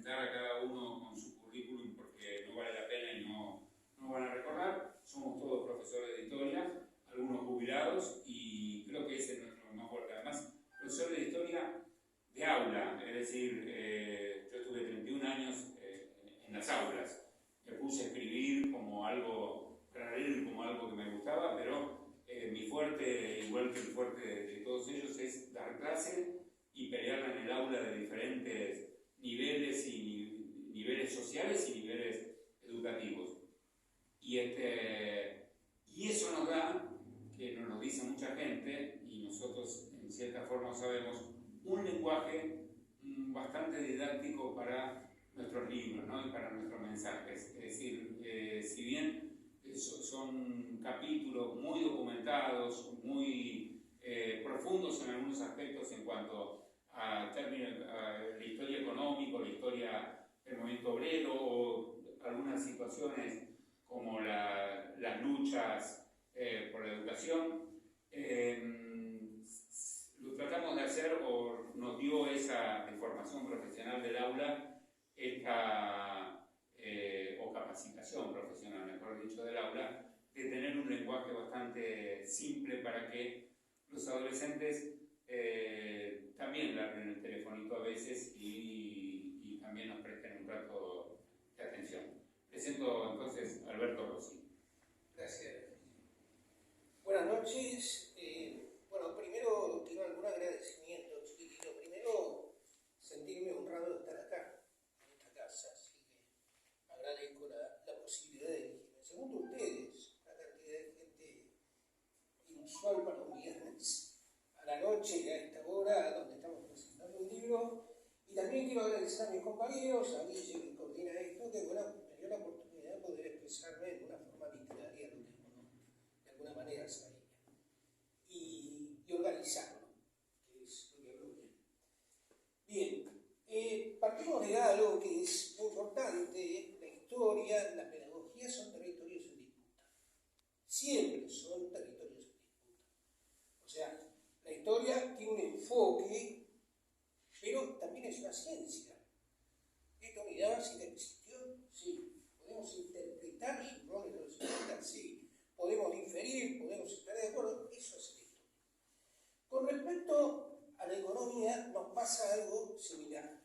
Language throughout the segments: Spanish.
presentar a cada uno con su currículum porque no vale la pena y no van a recordar. Somos todos profesores de historia, algunos jubilados, y creo que ese es nuestro más fuerte. Además, profesor de historia de aula, es decir, yo estuve 31 años en las aulas. Me puse a escribir como algo, como algo que me gustaba, pero mi fuerte, igual que el fuerte de todos ellos, es dar clase y pelearla en el aula de diferentes niveles y niveles sociales y niveles educativos. Y eso nos da, que nos dice mucha gente, y nosotros en cierta forma sabemos, un lenguaje bastante didáctico para nuestros libros, ¿no? Y para nuestros mensajes. Es decir, si bien son capítulos muy documentados, muy profundos en algunos aspectos en cuanto a la historia económica, la historia del movimiento obrero, o algunas situaciones como las luchas por la educación, lo tratamos de hacer, o nos dio esa formación profesional del aula, o capacitación profesional, mejor dicho, del aula, de tener un lenguaje bastante simple para que los adolescentes también larguen el telefonito a veces y también nos presten un rato de atención. Presento entonces a Alberto Rossi. Gracias. Buenas noches. Bueno, primero tengo algún agradecimiento, chiquitito. Primero, sentirme honrado de estar acá, en esta casa, así que agradezco la posibilidad de dirigirme. Segundo, ustedes, una cantidad de gente inusual para un viernes, a la noche, a esta hora, donde estamos presentando un libro. Y también quiero agradecer a mis compañeros, a Guille, que coordina esto, que bueno, me dio la oportunidad de poder expresarme de una forma literaria, lo tengo, ¿no? De alguna manera sabía. Y organizarlo, que es lo que hablo bien. Bien, partimos de algo que es muy importante. La historia, la pedagogía son territorios en disputa. Siempre son territorios en disputa. O sea, la historia tiene un enfoque, pero también es una ciencia. ¿Esto miraba si existió? Sí. ¿Podemos interpretar sus roles de los cientistas? Sí. ¿Podemos diferir? ¿Podemos estar de acuerdo? Eso es la historia. Con respecto a la economía, nos pasa algo similar.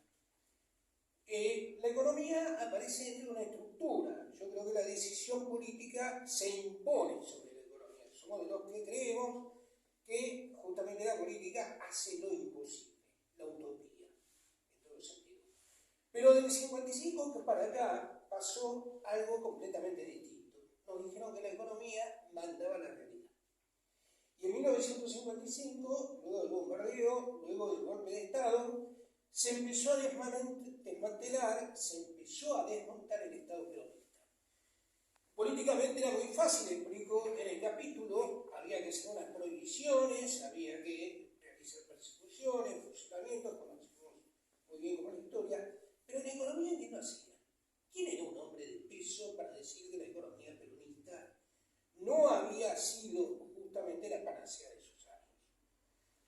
La economía aparece dentro de una estructura. Yo creo que la decisión política se impone sobre la economía. Somos de los que creemos que justamente la política hace lo imposible, la utopía, en todo sentido. Pero del 55 que para acá pasó algo completamente distinto. Nos dijeron que la economía mandaba la realidad. Y en 1955, luego del bombardeo, luego del golpe de Estado, se empezó a desmantelar, se empezó a desmontar el Estado peronista. Políticamente era muy fácil, explico en el capítulo, había que hacer unas prohibiciones, había que realizar persecuciones, funcionamientos, conocemos muy bien como la historia, pero en economía, ¿qué no hacía? ¿Quién era un hombre de peso para decir que la economía peronista no había sido justamente la panacea de esos años?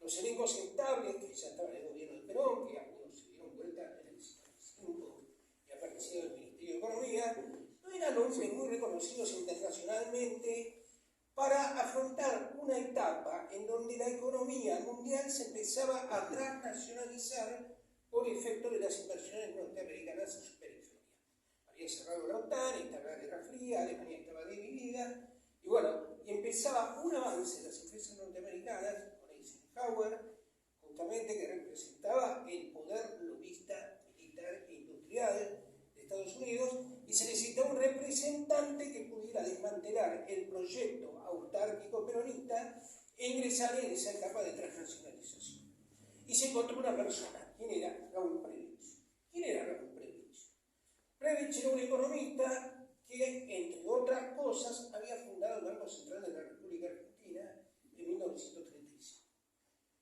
Los elencos estables, que ya estaban en el gobierno de Perón, que algunos se dieron vuelta en el 55 y aparecieron en el Ministerio de Economía, no eran hombres muy reconocidos internacionalmente para afrontar una etapa en donde la economía mundial se empezaba a transnacionalizar por efecto de las inversiones norteamericanas en su periferia. Había cerrado la OTAN, estaba la Guerra Fría, Alemania estaba dividida, y bueno, y empezaba un avance de las empresas norteamericanas, con Eisenhower, justamente que representaba el poder lobista, militar e industrial de Estados Unidos, y se necesitaba un representante que pudiera desmantelar el proyecto autárquico peronista e ingresar en esa etapa de transnacionalización. Y se encontró una persona. ¿Quién era? Raúl Prebisch. ¿Quién era Raúl Prebisch? Prebisch era un economista que, entre otras cosas, había fundado el Banco Central de la República Argentina en 1935.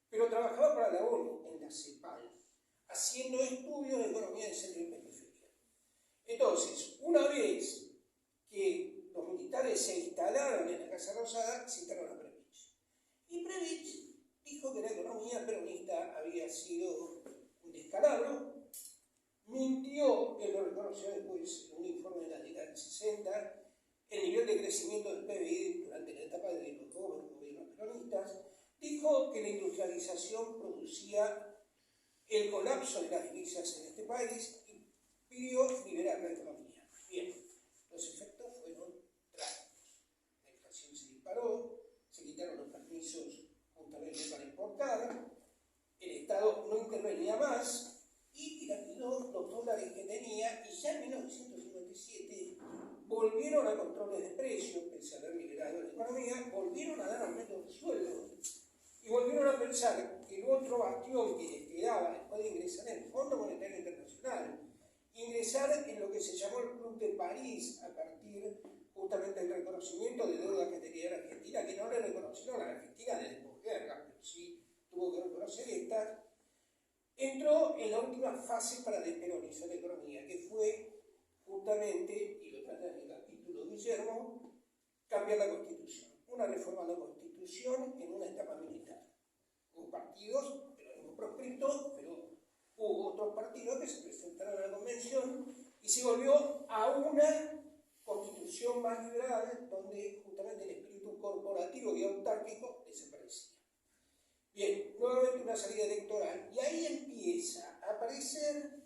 Pero trabajaba para la ONU, en la CEPAL, haciendo estudios de economía de centro y periferia. Entonces, una vez que los militares se instalaron en la Casa Rosada, citaron a Prebisch. Y Prebisch dijo que la economía peronista había sido un descalabro, mintió reconoció después en un informe de la década del 60, el nivel de crecimiento del PBI durante la etapa de los gobiernos peronistas, dijo que la industrialización producía el colapso de las divisas en este país y pidió liberar la economía. Bien, los efectos fueron trágicos. La inflación se disparó, se quitaron los permisos justamente para importar, el Estado no intervenía más y dilapidó los dólares que tenía, y ya en 1957 volvieron a controles de precios, pese a haber liberado la economía, volvieron a dar aumentos de sueldo y volvieron a pensar que el otro bastión que les quedaba después de ingresar en el Fondo Monetario Internacional, ingresar en lo que se llamó el Club de París a partir justamente del reconocimiento de deuda que tenía la Argentina, que no le reconoció a la Argentina de la posguerra, pero sí tuvo que reconocer esta, entró en la última fase para desperonizar la economía, que fue justamente, y lo trata en el capítulo Guillermo, cambiar la Constitución. Una reforma de la Constitución en una etapa militar. Hubo partidos, pero no proscriptos, pero hubo otros partidos que se presentaron a la convención y se volvió a una constitución más liberal, donde justamente el espíritu corporativo y autárquico desaparecía. Bien, nuevamente una salida electoral, y ahí empieza a aparecer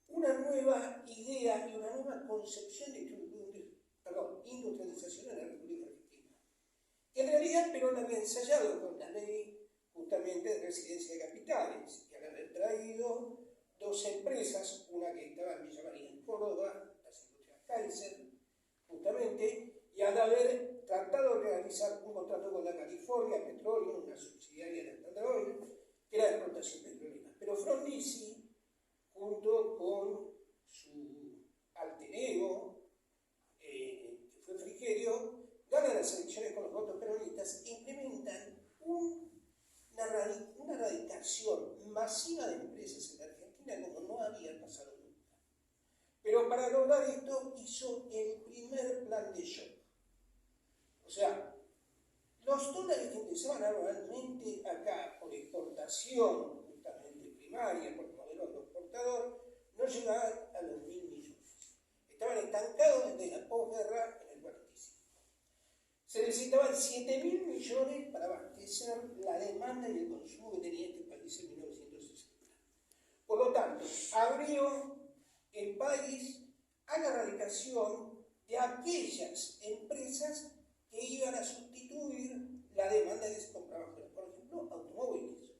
una nueva idea y una nueva concepción de industrialización en la República Argentina. En realidad Perón había ensayado con la ley justamente de residencia de capitales, y al haber traído dos empresas, una que estaba en Villa María en Córdoba, las industrias Kaiser, justamente, y al haber tratado de realizar un contrato con la California Petroleum, una subsidiaria de Standard Oil, que era de explotación petrolera. Pero Frondizi, junto con su alter ego, que fue Frigerio, ganan las elecciones con los votos peronistas e implementan una radicación masiva de empresas en la Argentina como no había pasado nunca. Pero para lograr esto hizo el primer plan de shock. O sea, los dólares que ingresaban anualmente acá por exportación justamente primaria, por el modelo agroexportador, no llegaban a los 1.000 millones. Estaban estancados desde la posguerra en el 45. Se necesitaban 7.000 millones para abastecer la demanda y el consumo que tenía este país en 1960. Por lo tanto, abrió el país a la radicación de aquellas empresas que iban a sustituir la demanda que se compraba afuera. Por ejemplo, automóviles.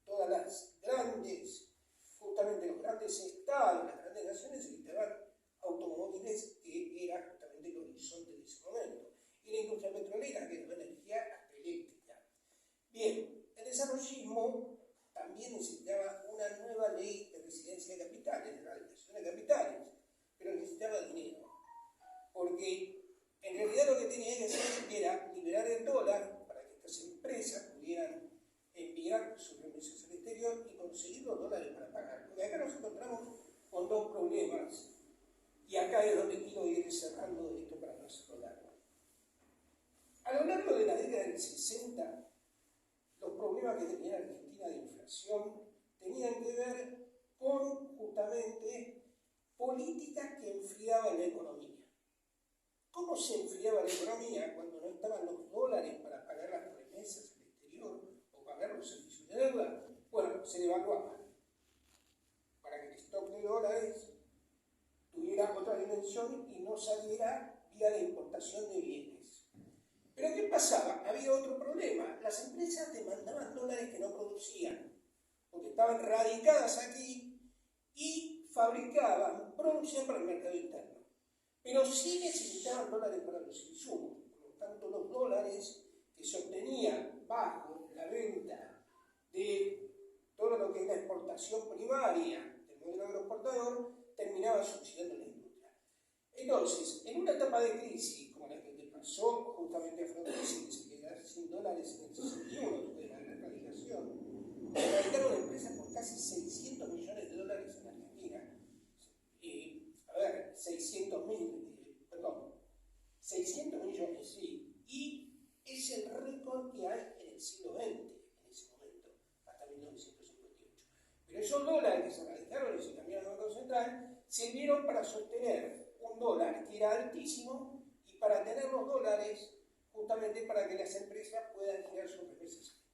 Todas las grandes, justamente los grandes estados, las grandes naciones necesitaban automóviles, que era justamente el horizonte de ese momento. Y la industria petrolera, que era la energía hasta eléctrica. Bien, el desarrollismo también necesitaba una nueva ley de residencia de capitales, de radicación de capitales, pero necesitaba dinero. Porque en realidad lo que tenía que hacer era liberar el dólar para que estas empresas pudieran enviar sus remesas al exterior y conseguir los dólares para pagar. Porque acá nos encontramos con dos problemas, y acá es donde quiero ir cerrando esto para no hacerlo largo. A lo largo de la década del 60, los problemas que tenía Argentina de inflación tenían que ver con justamente políticas que enfriaban la economía. ¿Cómo se enfriaba la economía cuando no estaban los dólares para pagar las remesas al exterior o pagar los servicios de deuda? Bueno, se devaluaban para que el stock de dólares tuviera otra dimensión y no saliera vía la importación de bienes. Pero ¿qué pasaba? Había otro problema. Las empresas demandaban dólares que no producían, porque estaban radicadas aquí y producían para el mercado interno. Pero sí necesitaban dólares para los insumos. Por lo tanto, los dólares que se obtenían bajo la venta de todo lo que es la exportación primaria del modelo agroexportador terminaba subsidiando la industria. Entonces, en una etapa de crisis como la que le pasó justamente a Frondizi, que se quedó sin dólares en el 61 después de la erradicación, erradicaron empresas por casi 600 millones de dólares en Argentina. 600 millones, sí. Y es el récord que hay en el siglo XX, en ese momento, hasta 1958. Pero esos dólares que se erradicaron y se cambiaron a Banco Central Central sirvieron para sostener un dólar que era altísimo y para tener los dólares justamente para que las empresas puedan girar sus remesas